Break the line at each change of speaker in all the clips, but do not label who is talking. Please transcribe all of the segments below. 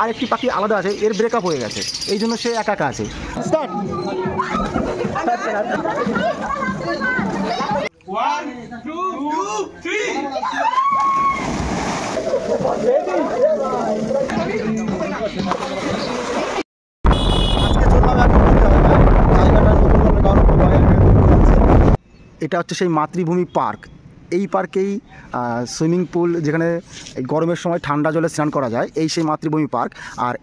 আরেকটি পাখি আলাদা আছে, এর ব্রেকআপ হয়ে গেছে, এই জন্য সে একা একা আছে। স্টার্ট। এটা হচ্ছে সেই মাতৃভূমি পার্ক। এই পার্কেই সুইমিং পুল, যেখানে গরমের সময় ঠান্ডা জলে স্নান করা যায়, এই সেই মাতৃভূমি পার্ক। আর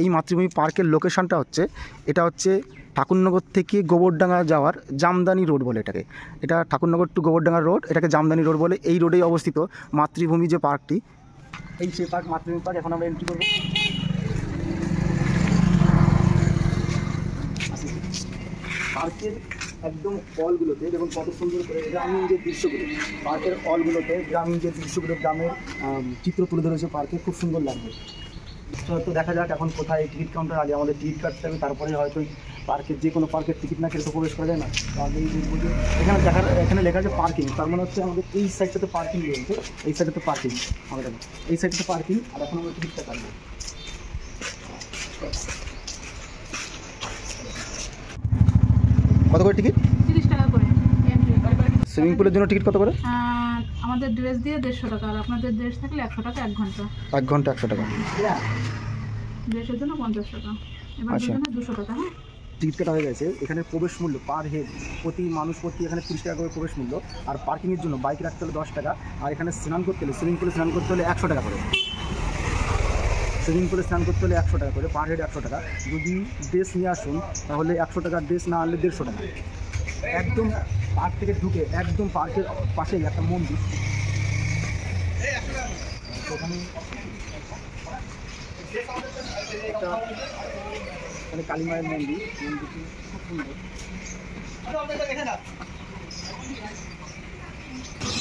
এই মাতৃভূমি পার্কের লোকেশনটা হচ্ছে, এটা হচ্ছে ঠাকুরনগর থেকে গোবরডাঙ্গা যাওয়ার জামদানি রোড বলে এটাকে। এটা ঠাকুরনগর টু গোবরডাঙ্গা রোড, এটাকে জামদানি রোড বলে। এই রোডেই অবস্থিত মাতৃভূমি যে পার্কটি, এই সেই পার্ক মাতৃভূমি পার্ক। এখন আমরা এন্ট্রি করব। পার্কের একদম অলগুলোতে দেখুন কত সুন্দর করে গ্রামীণ যে দৃশ্যগুলো, পার্কের অলগুলোতে গ্রামীণ যে দৃশ্যগুলো, গ্রামের চিত্র তুলে ধরেছে পার্কে, খুব সুন্দর লাগবে। তো দেখা যাক এখন কোথায় টিকিট কাউন্টার, আগে আমাদের টিকিট কাটতে হবে, তারপরে হয়তো পার্কের যে কোনো পার্কের টিকিট না কেটে তো প্রবেশ করা যায় না। তো আমি দেখবো যে এখানে লেখা আছে পার্কিং, তার মানে হচ্ছে আমাদের এই সাইডটাতে পার্কিং রয়েছে, এই সাইডটাতে পার্কিং, আমাদের এই সাইডটাতে পার্কিং। আর এখন আমরা টিকিটটা কাটবো। কত করে টিকিট?
30 টাকা করে।
সুইমিং পুলের জন্য টিকিট কত করে?
আমাদের ড্রেস দিয়ে 150 টাকা, আর আপনাদের ড্রেস থাকলে 100 টাকা 1 ঘন্টা।
1 ঘন্টা 100 টাকা।
ড্রেসের জন্য 50 টাকা, এবার জন্য 200 টাকা। হ্যাঁ,
টিকিট কাটা হয়ে গেছে। এখানে প্রবেশ মূল্য পার হেড প্রতি মানুষ প্রতি এখানে 30 টাকা করে প্রবেশ মূল্য। আর পার্কিংয়ের জন্য বাইক রাখতে হলে 10 টাকা। আর এখানে স্নান করতে হলে, সুইমিং পুলে স্নান করতে হলে 100 টাকা করে। সুইমিং পুলে স্নান করতে হলে 100 টাকা করে, পার হেড 100 টাকা। যদি ড্রেস নিয়ে আসুন তাহলে 100 টাকা, ড্রেস না আনলে 150 টাকা। একদম পার্ক থেকে ঢুকে একদম পার্কের পাশেই একটা মন্দির, ওখানে কালী মায়ের মন্দির, মন্দিরটি খুব সুন্দর।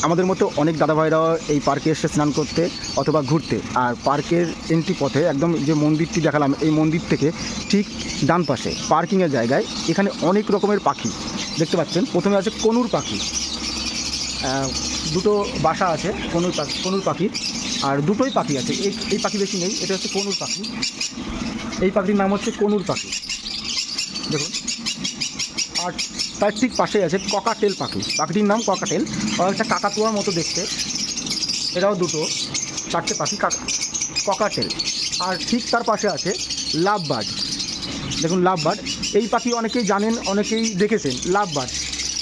আমাদের মতো অনেক দাদাভাইরাও এই পার্কে এসে স্নান করতে অথবা ঘুরতে। আর পার্কের এন্ট্রি পথে একদম যে মন্দিরটি দেখালাম, এই মন্দির থেকে ঠিক ডান পাশে পার্কিংয়ের জায়গায় এখানে অনেক রকমের পাখি দেখতে পাচ্ছেন। প্রথমে আছে কনুর পাখি, দুটো বাসা আছে কনুর পাখির, আর দুটোই পাখি আছে। এই পাখি বেশি নেই, এটা হচ্ছে কনুর পাখি। এই পাখির নাম হচ্ছে কনুর পাখি, দেখুন। আর তার ঠিক পাশেই আছে ককাটেল পাখি, পাখিটির নাম ককাটেল। একটা কাকাতুয়ার মতো দেখতে, এরাও দুটো, 4টে পাখি ককাটেল। আর ঠিক তার পাশে আছে লাভ বার্ড, দেখুন লাভ বার্ড। এই পাখি অনেকেই জানেন, অনেকেই দেখেছেন লাভ বার্ড।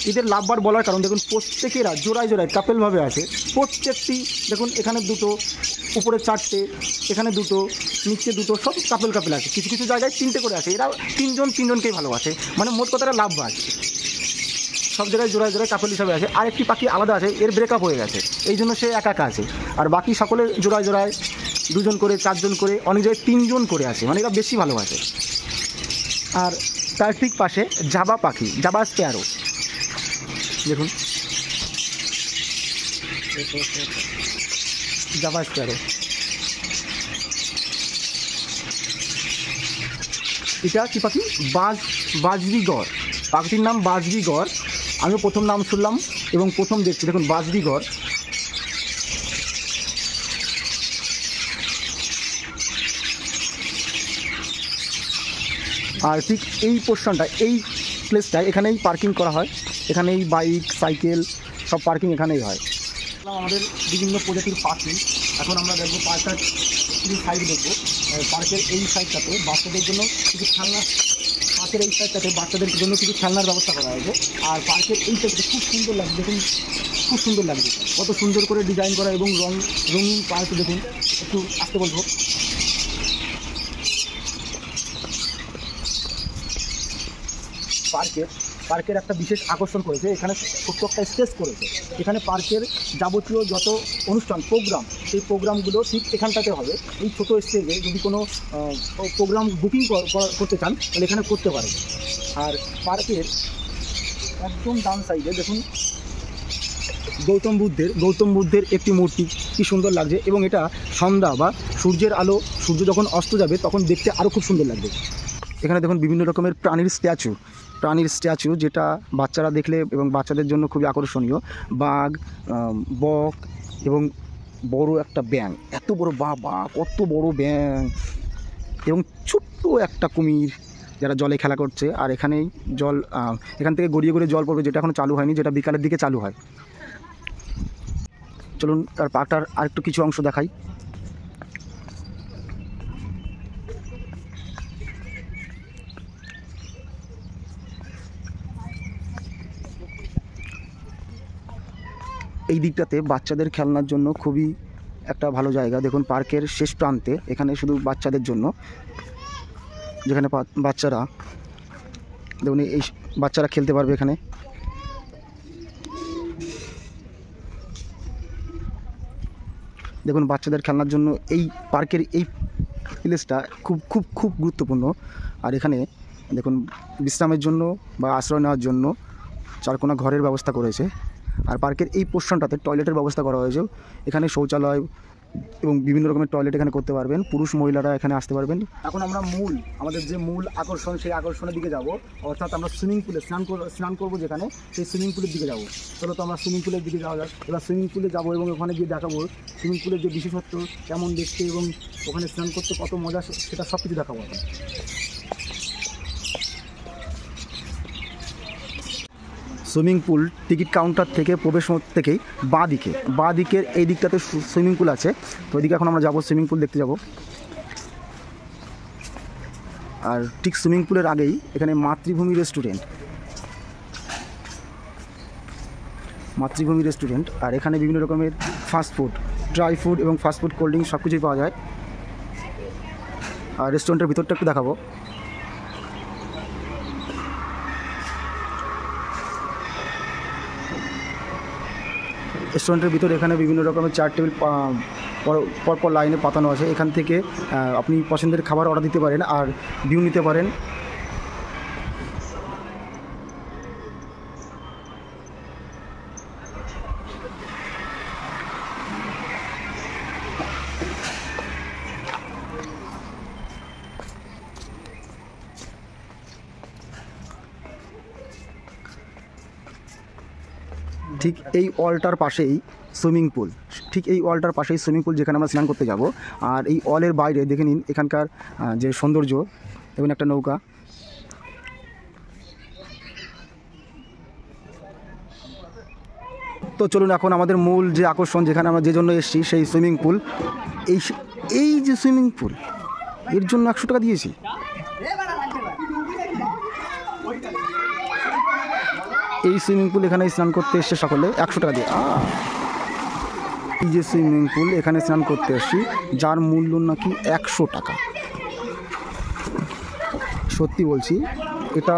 এদের লাভ বার্ড বলার কারণ দেখুন প্রত্যেকেরা জোড়ায় জোড়ায় কাপেলভাবে আছে। প্রত্যেকটি দেখুন, এখানে দুটো, উপরে 4টে, এখানে দুটো, নিচে দুটো, সব কাপেল কাপেল আছে। কিছু কিছু জায়গায় 3টে করে আছে। এরা তিনজনকেই ভালোবাসে, মানে মোট কথাটা লাভ বার্ড। সব জায়গায় জোড়ায় জোড়ায় কাপেল হিসাবে আছে। আরেকটি পাখি আলাদা আছে, এর ব্রেকআপ হয়ে গেছে, এই জন্য সে একা একা আছে। আর বাকি সকলে জোড়ায় জোড়ায় 2জন করে, 4জন করে, অনেক জায়গায় 3জন করে আছে, মানে এরা বেশি ভালোবাসে। আর তার ঠিক পাশে জাবা পাখি, জাবা স্প্যারো, দেখুন জাবা স্প্যারো। এটা কি পাখি? বাজরিগর, পাখিটির নাম বাজরিগর। আমিও প্রথম নাম শুনলাম এবং প্রথম দেখছি, দেখুন বাজরিগর। আর ঠিক এই পোর্শনটা, এই প্লেসটায়, এখানেই পার্কিং করা হয়। এখানেই বাইক, সাইকেল সব পার্কিং এখানেই হয়। আমাদের বিভিন্ন প্রজাতির পাখি। এখন আমরা দেখবো পার্কটার কিছু সাইড দেখবো। পার্কের এই সাইডটাতে বাচ্চাদের জন্য কিছু খেলনা, পার্কের এই সাইডটাতে বাচ্চাদের জন্য কিছু খেলনার ব্যবস্থা করা হয়েছে। আর পার্কের এই সাইডটা খুব সুন্দর লাগছে, দেখুন খুব সুন্দর লাগছে, কত সুন্দর করে ডিজাইন করা এবং রঙিন পার্ক। দেখুন, একটু আসতে বলবো। পার্কের একটা বিশেষ আকর্ষণ করেছে, এখানে ছোট্ট একটা স্টেজ করেছে। এখানে পার্কের যাবতীয় যত অনুষ্ঠান, প্রোগ্রাম, সেই প্রোগ্রামগুলো ঠিক এখানটাতে হবে। এই ছোটো স্টেজে যদি কোনো প্রোগ্রাম বুকিং করতে চান তাহলে এখানে করতে পারেন। আর পার্কের একদম ডান সাইডে দেখুন গৌতম বুদ্ধের একটি মূর্তি, কি সুন্দর লাগছে। এবং এটা সন্ধ্যা বা সূর্যের আলো, সূর্য যখন অস্ত যাবে তখন দেখতে আরও খুব সুন্দর লাগবে। এখানে দেখুন বিভিন্ন রকমের প্রাণীর স্ট্যাচু, যেটা বাচ্চারা দেখলে এবং বাচ্চাদের জন্য খুবই আকর্ষণীয়। বাঘ, বক এবং বড় একটা ব্যাঙ, এত বড়, বাবা কত বড় ব্যাঙ, এবং ছোট্ট একটা কুমির যারা জলে খেলা করছে। আর এখানেই জল, এখান থেকে গড়িয়ে গড়িয়ে জল পড়বে, যেটা এখনও চালু হয়নি, যেটা বিকালের দিকে চালু হয়। চলুন আর পার্কটার আরেকটু কিছু অংশ দেখাই। এই দিকটাতে বাচ্চাদের খেলনার জন্য খুবই একটা ভালো জায়গা। দেখুন পার্কের শেষ প্রান্তে এখানে শুধু বাচ্চাদের জন্য, যেখানে বাচ্চারা, দেখুন এই বাচ্চারা খেলতে পারবে এখানে। দেখুন বাচ্চাদের খেলনার জন্য এই পার্কের এই প্লেসটা খুব খুব খুব গুরুত্বপূর্ণ। আর এখানে দেখুন বিশ্রামের জন্য বা আশ্রয় নেওয়ার জন্য চারকোনা ঘরের ব্যবস্থা করেছে। আর পার্কের এই পোর্শনটাতে টয়লেটের ব্যবস্থা করা হয়েছে। এখানে শৌচালয় এবং বিভিন্ন রকমের টয়লেট এখানে করতে পারবেন, পুরুষ মহিলারা এখানে আসতে পারবেন। এখন আমরা আমাদের যে মূল আকর্ষণ, সেই আকর্ষণের দিকে যাব, অর্থাৎ আমরা সুইমিং পুলে স্নান করবো যেখানে, সেই সুইমিং পুলের দিকে যাব। চলো তো আমরা সুইমিং পুলের দিকে যাওয়া যাক। এবার সুইমিং পুলে যাবো এবং ওখানে গিয়ে দেখাবো সুইমিং পুলের যে বিশেষত্ব, কেমন দেখতে এবং ওখানে স্নান করতে কত মজা, সেটা সব কিছু দেখাবো। সুইমিং পুল টিকিট কাউন্টার থেকে প্রবেশ থেকেই বাঁ দিকের এই দিকটাতে সুইমিং পুল আছে। তো ওইদিকে এখন আমরা যাবো, সুইমিং পুল দেখতে যাব। আর ঠিক সুইমিং পুলের আগেই এখানে মাতৃভূমি রেস্টুরেন্ট। আর এখানে বিভিন্ন রকমের ফাস্টফুড, ড্রাই ফুড এবং ফাস্টফুড, কোল্ড ড্রিঙ্কস সব কিছুই পাওয়া যায়। আর রেস্টুরেন্টের ভিতরটা একটু দেখাবো। রেস্টুরেন্টের ভিতরে এখানে বিভিন্ন রকমের চেয়ার টেবিল পরপর লাইনে পাতানো আছে। এখান থেকে আপনি পছন্দের খাবার অর্ডার দিতে পারেন আর ভিউ নিতে পারেন। ঠিক এই ওয়ালটার পাশেই সুইমিং পুল, যেখানে আমরা স্নান করতে যাব। আর এই ওয়ালের বাইরে দেখে নিন এখানকার যে সৌন্দর্য, এবং একটা নৌকা। তো চলুন এখন আমাদের মূল যে আকর্ষণ, যেখানে আমরা যে জন্য এসেছি, সেই সুইমিং পুল। এই যে সুইমিং পুল, এর জন্য 100 টাকা দিয়েছি। এই সুইমিং পুল এখানে স্নান করতে এসছে সকলে 100 টাকা দিয়ে। এই যে সুইমিং পুল এখানে স্নান করতে এসছি, যার মূল্য নাকি 100 টাকা। সত্যি বলছি, এটা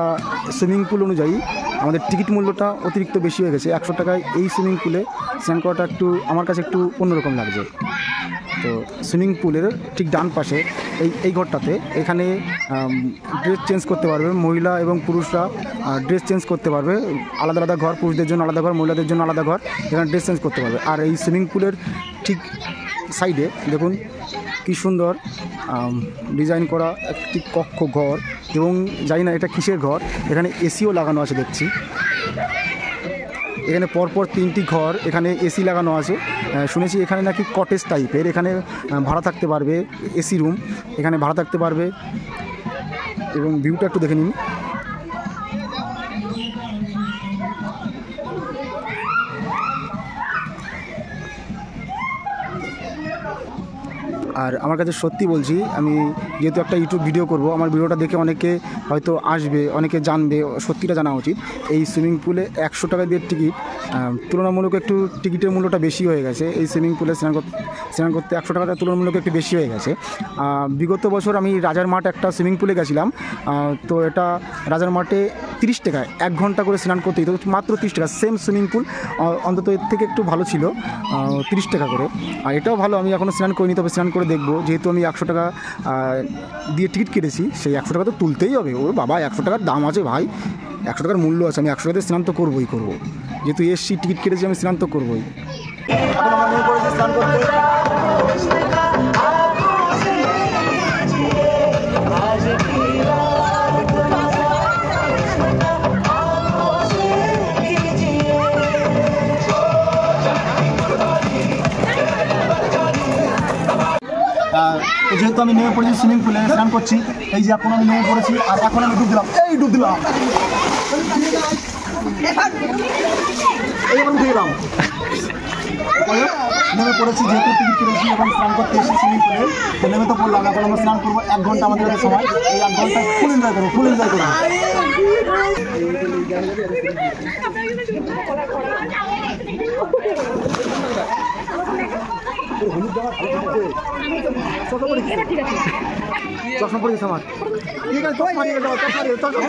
সুইমিং পুল অনুযায়ী আমাদের টিকিট মূল্যটা অতিরিক্ত বেশি হয়ে গেছে। 100 টাকায় এই সুইমিং পুলে স্নান করাটা একটু আমার কাছে একটু অন্যরকম লাগছে। তো সুইমিং পুলের ঠিক ডান পাশে এই ঘরটাতে এখানে ড্রেস চেঞ্জ করতে পারবে, মহিলা এবং পুরুষরা ড্রেস চেঞ্জ করতে পারবে। আলাদা আলাদা ঘর, পুরুষদের জন্য আলাদা ঘর, মহিলাদের জন্য আলাদা ঘর, এখানে ড্রেস চেঞ্জ করতে পারবে। আর এই সুইমিং পুলের ঠিক সাইডে দেখুন কী সুন্দর ডিজাইন করা একটি কক্ষ ঘর, এবং জানি না এটা কিসের ঘর। এখানে এসিও লাগানো আছে দেখছি। এখানে পরপর 3টি ঘর, এখানে এসি লাগানো আছে। শুনেছি এখানে নাকি কটেজ টাইপের, এখানে ভাড়া থাকতে পারবে, এসি রুম এখানে ভাড়া থাকতে পারবে। এবং ভিউটা একটু দেখে নিন। আর আমার কাছে সত্যি বলছি, আমি যেহেতু একটা ইউটিউব ভিডিও করব, আমার ভিডিওটা দেখে অনেকে হয়তো আসবে, অনেকে জানবে, সত্যিটা জানা উচিত। এই সুইমিং পুলে 100 টাকা দিয়ে টিকিট, তুলনামূলক একটু টিকিটের মূল্যটা বেশি হয়ে গেছে। এই সুইমিং পুলে স্নান করতে 100 টাকাটা তুলনামূলক একটু বেশি হয়ে গেছে। বিগত বছর আমি রাজার মাঠ একটা সুইমিং পুলে গেছিলাম, তো এটা রাজার মাঠে 30 টাকায় 1 ঘন্টা করে স্নান করতে হতো, মাত্র 30 টাকা। সেম সুইমিং পুল, অন্তত এর থেকে একটু ভালো ছিল, 30 টাকা করে। আর এটাও ভালো, আমি এখনও স্নান করিনি, তবে স্নান করে দেখবো। যেহেতু আমি 100 টাকা দিয়ে টিকিট কেটেছি, সেই 100 টাকা তো তুলতেই হবে। ও বাবা, 100 টাকার দাম আছে ভাই, 100 টাকার মূল্য আছে। আমি 100 টাকাতে স্নান তো করবোই, যেহেতু এসছি, টিকিট কেটেছি, আমি স্নান তো করবোই। এখন আমরা নেমে পড়েছি স্নান করতে।
যেহেতু আমি নেমে পড়েছি সুইমিং পুলে স্নান করছি, এই যে এখন আমি নেমে পড়েছি আর এখন আমি ডুব দিলাম, এই ডুব দিলাম, এই এখন উঠে গেলাম। নেমে পড়েছি যেহেতু টিকিট কেটেছি এবং স্নান করতে এসেছি সুইমিং পুলে, তো নেমে তো পড়লাম। এখন আমরা স্নান করবো, 1 ঘন্টা আমাদের কাছে সময়, এই 1 ঘন্টা ফুল এনজয় করবো, ফুল এনজয় করবো।
চশমা পড়ে গেছে আমার, ঠিক আছে চশমা নিয়ে যাও, চশমা নিয়ে চশমা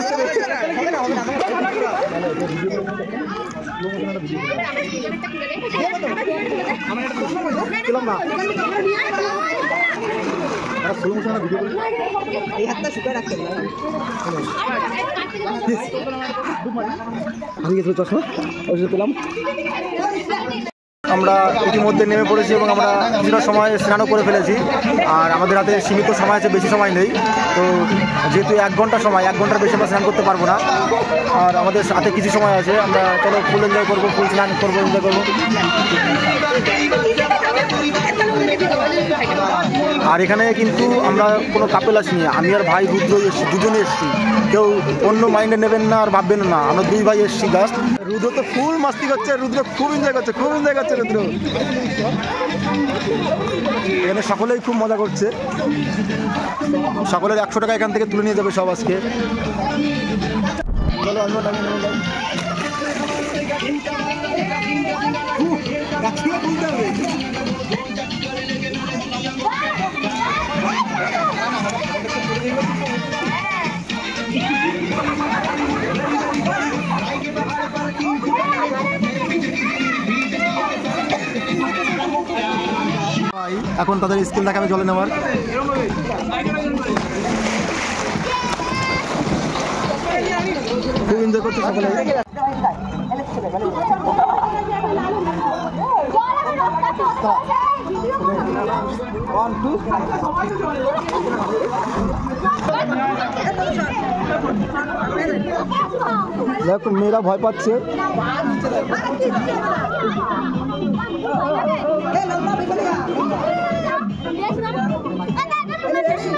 পেলাম। আমরা ইতিমধ্যে নেমে পড়েছি এবং আমরা কিছুটা সময় স্নানও করে ফেলেছি। আর আমাদের হাতে সীমিত সময় আছে, বেশি সময় নেই। তো যেহেতু 1 ঘন্টা সময়, 1 ঘন্টার বেশি আমরা স্নান করতে পারবো না। আর আমাদের হাতে কিছু সময় আছে, আমরা চলো ফুল এনজয় করবো, ফুল স্নান করবো, এনজয় করবো। আর এখানে কিন্তু আমরা কোনো কাপেল আসিনি, আমি আর ভাই রুদ্র এসেছি, দুজনে এসেছি। কেউ অন্য মাইন্ডে নেবেন না আর ভাববেন না, আমরা 2 ভাই এসেছি জাস্ট। রুদ্র তো ফুল মাস্তি করছে, রুদ্র খুব এনজয় করছে, খুব এনজয় করছে রুদ্র। এখানে সকলেই খুব মজা করছে, সকলের 100 টাকা এখান থেকে তুলে নিয়ে যাবে সব আজকে। চলো এখন তাদের স্কিল দেখাবে জলে নেওয়ার। খুব এনজয় করছে সকলে। দেখো মেয়েরা ভয় পাচ্ছে।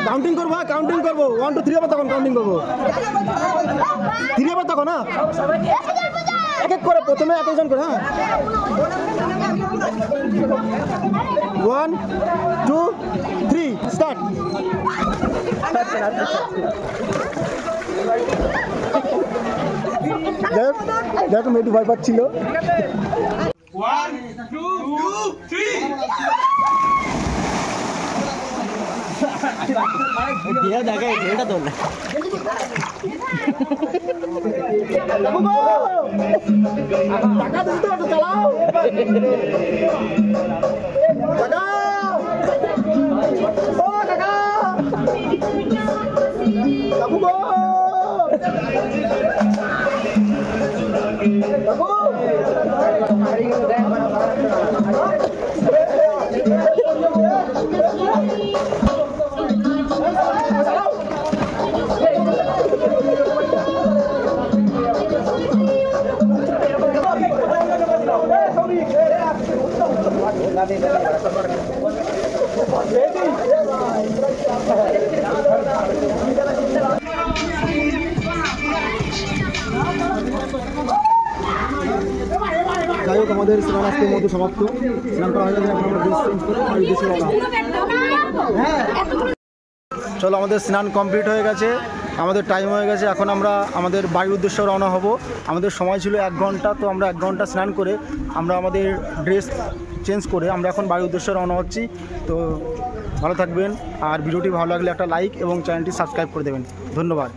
কাউন্টিং করবো, হ্যাঁ কাউন্টিং করবো, 1 2 3 আবার তখন কাউন্টিং করবো, 3 আবার তখন, হ্যাঁ এক এক করে, প্রথমে 1 জন করে, হ্যাঁ 1 2 3 স্টার্ট। দেখো মেয়েটি ভয় পাচ্ছিল।
1 2 3
দিয়া জায়গায় এটা তো না টাকা দিতে তো চালাও ও কাকা কাকু গো কাকু যাই হোক আমাদের স্নান আজকের মধ্যে সমাপ্ত। স্নান করা হয়ে গেলে এখন আমরা ড্রেস চেঞ্জ করে বাড়ির দেশে রওনা। চলো আমাদের স্নান কমপ্লিট হয়ে গেছে, আমাদের টাইম হয়ে গেছে, এখন আমরা আমাদের বাড়ির উদ্দেশ্যে রওনা হব। আমাদের সময় ছিল 1 ঘন্টা, তো আমরা 1 ঘন্টা স্নান করে আমরা আমাদের ড্রেস চেঞ্জ করে আমরা এখন বাড়ির উদ্দেশ্যে রওনা হচ্ছি। তো ভালো থাকবেন, আর ভিডিওটি ভালো লাগলে একটা লাইক এবং চ্যানেলটি সাবস্ক্রাইব করে দেবেন। ধন্যবাদ।